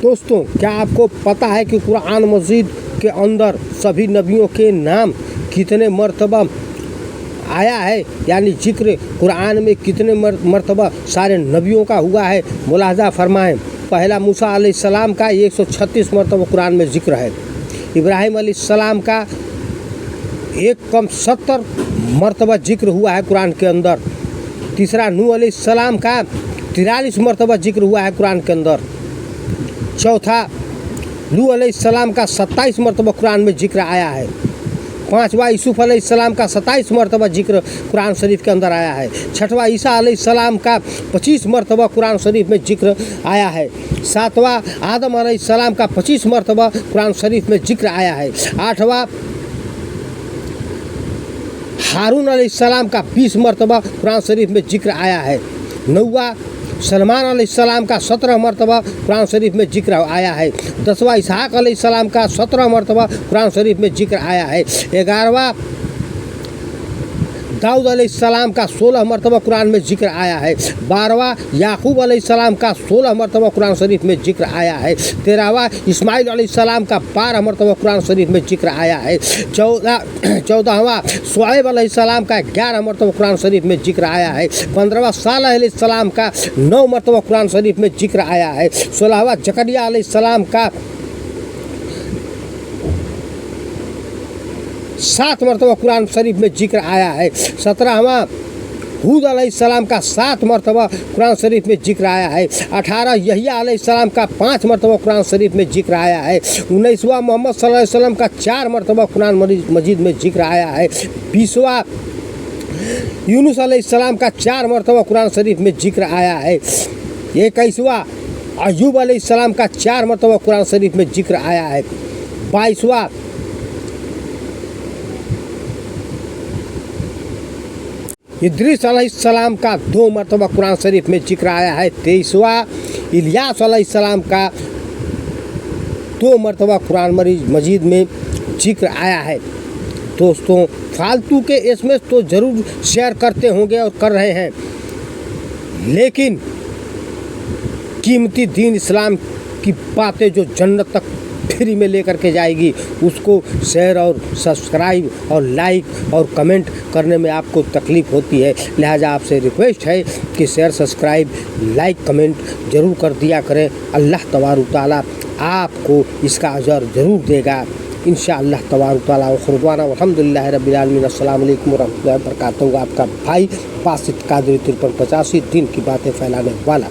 दोस्तों, क्या आपको पता है कि कुरान मजीद के अंदर सभी नबियों के नाम कितने मर्तबा आया है, यानी जिक्र कुरान में कितने मर्तबा सारे नबियों का हुआ है? मुलाहजा फरमाएं। पहला मूसा अलैहिस्सलाम का 136 मर्तबा कुरान में जिक्र है। इब्राहिम अलैहिस्सलाम का एक कम 70 मर्तबा जिक्र हुआ है कुरान के अंदर। तीसरा नूह अलैहिस्सलाम का 43 मर्तबा जिक्र हुआ है कुरान के अंदर। चौथा लूह अलैहिस्सलाम का 27 मर्तबा कुरान में जिक्र आया है। पाँचवा यूसुफ अलैहिस्सलाम का 27 मर्तबा जिक्र कुरान शरीफ के अंदर आया है। छठवा ईसा अलैहिस्सलाम का 25 मर्तबा कुरान शरीफ में जिक्र आया है। सातवां आदम अलैहिस्सलाम का 25 मर्तबा कुरान शरीफ में जिक्र आया है। आठवां हारून अलैहिस्सलाम का 20 मर्तबा कुरान शरीफ में जिक्र आया है। नौवां सलमान अलैहिस्सलाम का 17 मर्तबा कुरान शरीफ में जिक्र आया है। 10वां इसहाक अलैहिस्सलाम का 17 मर्तबा कुरान शरीफ में जिक्र आया है। 11वां दाऊद अलैहिस्सलाम का 16 मर्तबा कुरान में जिक्र आया है। 12वां याकूब अलैहिस्सलाम का 16 मर्तबा कुरान शरीफ में जिक्र आया है। 13वां इस्माइल अलैहिस्सलाम का 12 मर्तबा कुरान शरीफ में जिक्र आया है। 14वां शुएब अलैहिस्सलाम का 11 मर्तबा कुरान शरीफ में जिक्र आया है। 15वां सालेह अलैहिस्सलाम का 9 मर्तबा कुरान शरीफ में जिक्र आया है। 16वां जकरिया अलैहिस्सलाम का 7 मर्तबा कुरान शरीफ में जिक्र आया है। 17वां हूद अलैहिस्सलाम का 7 मर्तबा कुरान शरीफ में जिक्र आया है। 18 यहिया अलैहिस्सलाम का 5 मर्तबा कुरान शरीफ में जिक्र आया है। 19वां मोहम्मद सल्लल्लाहु अलैहि वसल्लम का 4 मर्तबा कुरान मजीद में जिक्र आया है। 20वां यूनुस अलैहिस्सलाम का 4 मर्तबा कुरान शरीफ में जिक्र आया है। 21वां अय्यूब अलैहिस्सलाम का 4 मर्तबा कुरान शरीफ में जिक्र आया है। 22वां इद्रिस अलैहिस्सलाम का 2 मर्तबा कुरान शरीफ में जिक्र आया है। 23वां इलियास अलैहिस्सलाम का 2 मर्तबा कुरान मजीद में जिक्र आया है। दोस्तों, फालतू के एसएमएस तो ज़रूर शेयर करते होंगे और कर रहे हैं, लेकिन कीमती दीन इस्लाम की बातें जो जन्नत तक फ्री में लेकर के जाएगी, उसको शेयर और सब्सक्राइब और लाइक और कमेंट करने में आपको तकलीफ़ होती है। लिहाजा आपसे रिक्वेस्ट है कि शेयर सब्सक्राइब लाइक कमेंट ज़रूर कर दिया करें। अल्लाह तबारक ताला आपको इसका अजर ज़रूर देगा इंशाअल्लाह तबारक ताला। खुरबाना अल्हम्दुलिल्लाह रब्बिल आलमीन। अस्सलाम वालेकुम रहमतुल्लाहि व बरकातहू। आपका भाई बासित कादरी 5385 दिन की बातें फैलाने वाला।